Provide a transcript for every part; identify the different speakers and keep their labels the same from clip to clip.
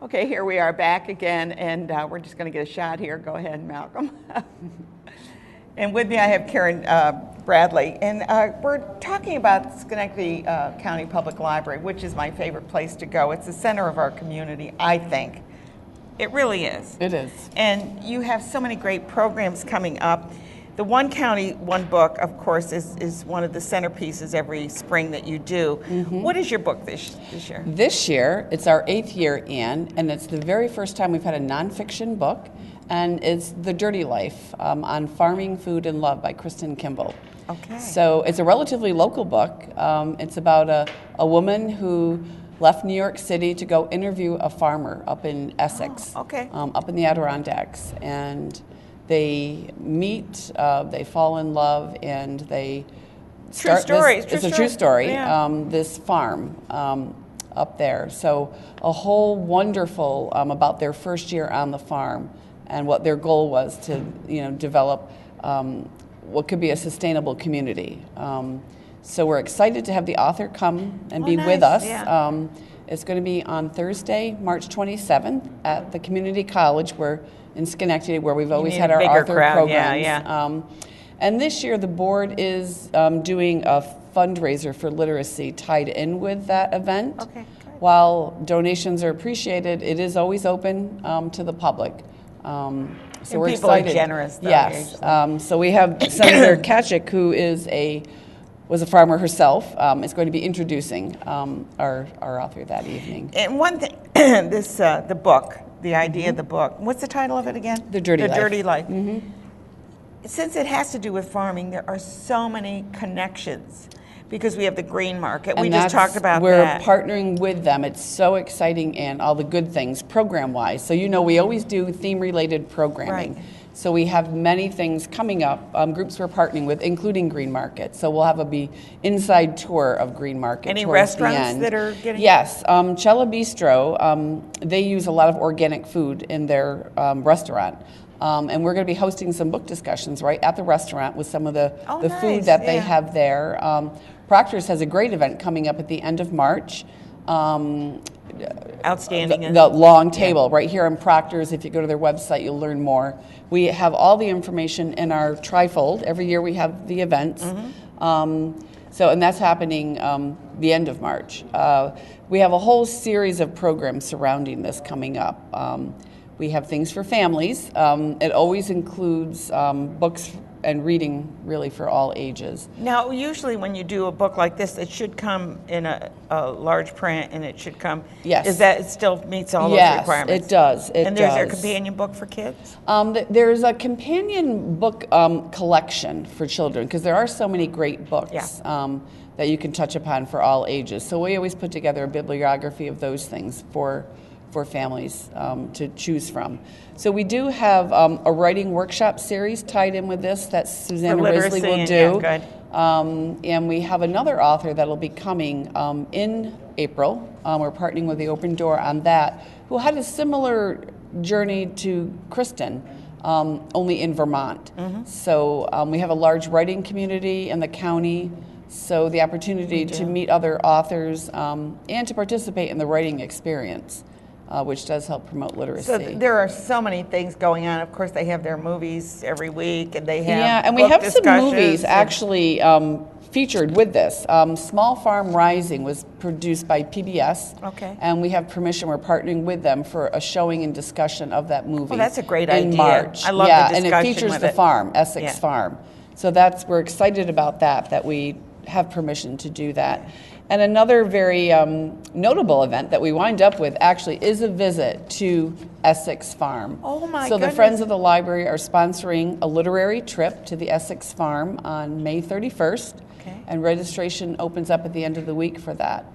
Speaker 1: Okay, here we are back again, and we're just going to get a shot here. Go ahead, Malcolm. And with me I have Karen Bradley, and we're talking about Schenectady County Public Library, which is my favorite place to go. It's the center of our community, I think. It really is.
Speaker 2: It is.
Speaker 1: And you have so many great programs coming up. The One County, One Book, of course, is one of the centerpieces every spring that you do. Mm-hmm. What is your book this year?
Speaker 2: This year, it's our 8th year in, and it's the very first time we've had a nonfiction book, and it's The Dirty Life on Farming, Food, and Love by Kristen Kimball.
Speaker 1: Okay.
Speaker 2: So it's a relatively local book. It's about a woman who left New York City to go interview a farmer up in Essex, up in the Adirondacks, and they meet, they fall in love, and they start it's a true story, this farm up there. So a whole wonderful about their first year on the farm and what their goal was to develop what could be a sustainable community. So we're excited to have the author come and be with us. Yeah. It's going to be on Thursday, March 27th at the community college in Schenectady, where we've always had our author programs. And this year the board is doing a fundraiser for literacy tied in with that event. Okay, great. While donations are appreciated, it is always open to the public. So we're
Speaker 1: people
Speaker 2: excited.
Speaker 1: Are generous, though,
Speaker 2: yes. So we have Senator Kachik, who was a farmer herself, is going to be introducing our author that evening.
Speaker 1: And one thing, the book. The idea of the book. What's the title of it again?
Speaker 2: The Dirty Life.
Speaker 1: The Dirty Life. Mm-hmm. Since it has to do with farming, there are so many connections because we have the green market.
Speaker 2: And
Speaker 1: we just talked about
Speaker 2: we're
Speaker 1: that.
Speaker 2: We're partnering with them. It's so exciting, and all the good things program-wise. So we always do theme-related programming. Right. So we have many things coming up, groups we're partnering with, including Green Market. So we'll have a inside tour of Green Market.
Speaker 1: Any restaurants that are getting?
Speaker 2: Yes, Cella Bistro, they use a lot of organic food in their restaurant. And we're going to be hosting some book discussions right at the restaurant with some of the food that they have there. Proctor's has a great event coming up at the end of March.
Speaker 1: Outstanding.
Speaker 2: The long table right here in Proctor's. If you go to their website, you'll learn more. We have all the information in our trifold. Every year we have the events. Mm-hmm. And that's happening the end of March. We have a whole series of programs surrounding this coming up. We have things for families. It always includes books and reading really for all ages.
Speaker 1: Now, usually when you do a book like this, it should come in a large print, and it should come.
Speaker 2: Yes.
Speaker 1: Is that it still meets all those requirements?
Speaker 2: Yes, it does.
Speaker 1: And there's a companion book for kids?
Speaker 2: There's a companion book collection for children because there are so many great books that you can touch upon for all ages. So we always put together a bibliography of those things for families to choose from. So we do have a writing workshop series tied in with this that Susanna Risley will do.
Speaker 1: Yeah, good.
Speaker 2: And we have another author that'll be coming in April. We're partnering with the Open Door on that, who had a similar journey to Kristen, only in Vermont. Mm-hmm. So we have a large writing community in the county. So the opportunity to meet other authors and to participate in the writing experience. Which does help promote literacy.
Speaker 1: So there are so many things going on. Of course, they have their movies every week, and they have
Speaker 2: and we have some movies actually featured with this. Small Farm Rising was produced by PBS, and we have permission. We're partnering with them for a showing and discussion of that movie.
Speaker 1: Well, that's a great idea.
Speaker 2: In March.
Speaker 1: I love the discussion
Speaker 2: and it features the farm, Essex Farm. So we're excited about that we have permission to do that. And another very notable event that we wind up with actually is a visit to Essex Farm.
Speaker 1: Oh my
Speaker 2: goodness.
Speaker 1: So
Speaker 2: the Friends of the Library are sponsoring a literary trip to the Essex Farm on May 31st. Okay. And registration opens up at the end of the week for that.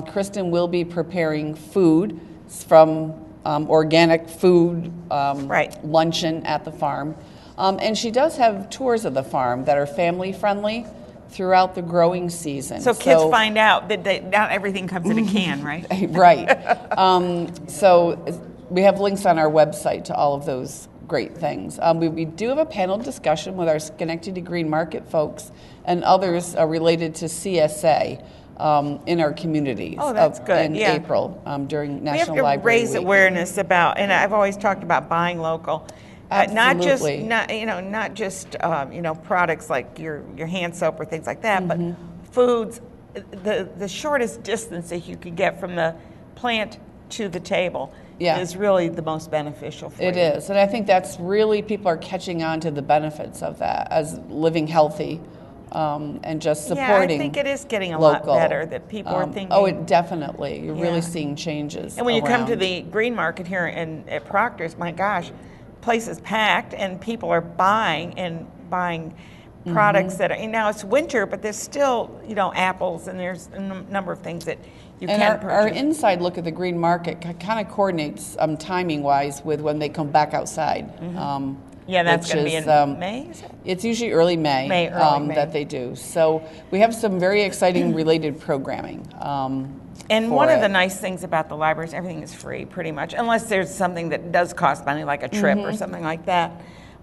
Speaker 2: Kristen will be preparing food from organic food luncheon at the farm. And she does have tours of the farm that are family friendly throughout the growing season.
Speaker 1: So kids find out that not everything comes in a can, right?
Speaker 2: Right. So we have links on our website to all of those great things. We do have a panel discussion with our Schenectady Green Market folks and others related to CSA. in our communities.
Speaker 1: Oh, that's good.
Speaker 2: In
Speaker 1: Yeah.
Speaker 2: April during
Speaker 1: We have
Speaker 2: National
Speaker 1: to
Speaker 2: Library
Speaker 1: raise
Speaker 2: Week.
Speaker 1: awareness about, and I've always talked about buying local.
Speaker 2: Absolutely.
Speaker 1: Not just products like your hand soap or things like that,
Speaker 2: Mm-hmm.
Speaker 1: but foods. The shortest distance that you could get from the plant to the table is really the most beneficial for you.
Speaker 2: It is, and I think that's really, people are catching on to the benefits of that as living healthy and just supporting.
Speaker 1: Yeah, I think it is getting a
Speaker 2: local.
Speaker 1: lot better that people are thinking.
Speaker 2: Oh, it definitely. You're really
Speaker 1: Yeah.
Speaker 2: seeing changes.
Speaker 1: And when you come to
Speaker 2: around.
Speaker 1: the green market here at Proctor's, my gosh, place is packed and people are buying products that are, and now it's winter, but there's still, apples and there's a number of things that you
Speaker 2: And
Speaker 1: can
Speaker 2: our
Speaker 1: purchase.
Speaker 2: inside look at the green market kind of coordinates timing-wise with when they come back outside.
Speaker 1: Yeah, that's
Speaker 2: which
Speaker 1: going to be
Speaker 2: is,
Speaker 1: in May, is it?
Speaker 2: It's usually early May,
Speaker 1: May.
Speaker 2: that they do. So we have some very exciting related programming.
Speaker 1: And
Speaker 2: for
Speaker 1: one of
Speaker 2: it.
Speaker 1: the nice things about the library is everything is free, pretty much, unless there's something that does cost money, like a trip or something like that.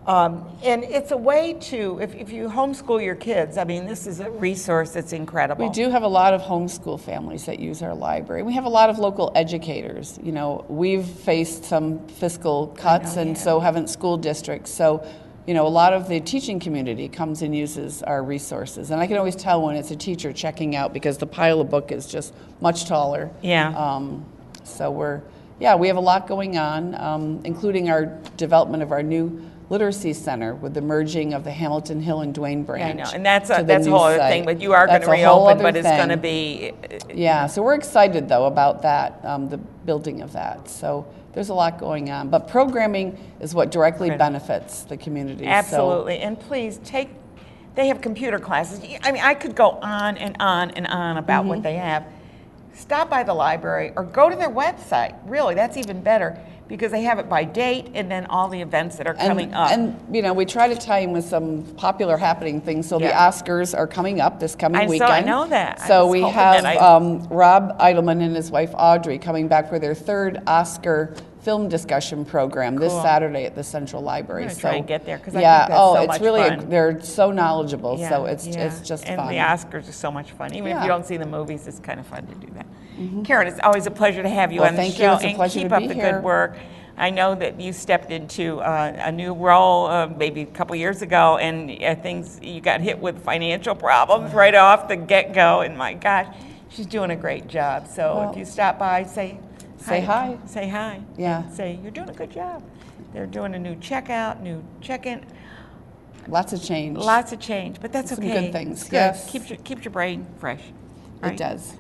Speaker 1: And it's a way to, if you homeschool your kids, I mean, this is a resource that's incredible.
Speaker 2: We do have a lot of homeschool families that use our library. We have a lot of local educators. We've faced some fiscal cuts, and so haven't school districts. So, a lot of the teaching community comes and uses our resources. And I can always tell when it's a teacher checking out because the pile of book is just much taller.
Speaker 1: Yeah.
Speaker 2: So we have a lot going on, including our development of our new literacy center with the merging of the Hamilton Hill and Duane branch.
Speaker 1: I know, and that's
Speaker 2: to
Speaker 1: a
Speaker 2: the new
Speaker 1: whole other
Speaker 2: site.
Speaker 1: thing, but you are going
Speaker 2: That's
Speaker 1: to
Speaker 2: a whole
Speaker 1: reopen,
Speaker 2: other
Speaker 1: but it's going to
Speaker 2: thing.
Speaker 1: be...
Speaker 2: Yeah, so we're excited, though, about that, the building of that. So there's a lot going on. But programming is what directly benefits the community.
Speaker 1: Absolutely, and please they have computer classes. I mean, I could go on and on and on about what they have. Stop by the library or go to their website. Really, that's even better, because they have it by date and then all the events that are coming up.
Speaker 2: And we try to tie in with some popular happening things. So the Oscars are coming up this coming weekend.
Speaker 1: I know that.
Speaker 2: So we have Rob Eidelman and his wife Audrey coming back for their third Oscar film discussion program this Saturday at the Central Library.
Speaker 1: I'm going to try and get there, because I think that's so much fun.
Speaker 2: They're so knowledgeable, so it's just
Speaker 1: and
Speaker 2: fun.
Speaker 1: And the Oscars are so much fun. Even if you don't see the movies, it's kind of fun to do that. Karen, it's always a pleasure to have you on the show.
Speaker 2: It's a pleasure
Speaker 1: and
Speaker 2: to
Speaker 1: keep
Speaker 2: be
Speaker 1: up the
Speaker 2: here.
Speaker 1: good work. I know that you stepped into a new role maybe a couple years ago, and you got hit with financial problems right off the get-go, and my gosh, she's doing a great job. So if you stop by, say hi. Say hi.
Speaker 2: Yeah.
Speaker 1: And say, you're doing a good job. They're doing a new checkout, new check-in.
Speaker 2: Lots of change.
Speaker 1: Lots of change, but that's
Speaker 2: Some
Speaker 1: okay.
Speaker 2: good things.
Speaker 1: It's good.
Speaker 2: Yes.
Speaker 1: Keeps your brain fresh. Right?
Speaker 2: It does.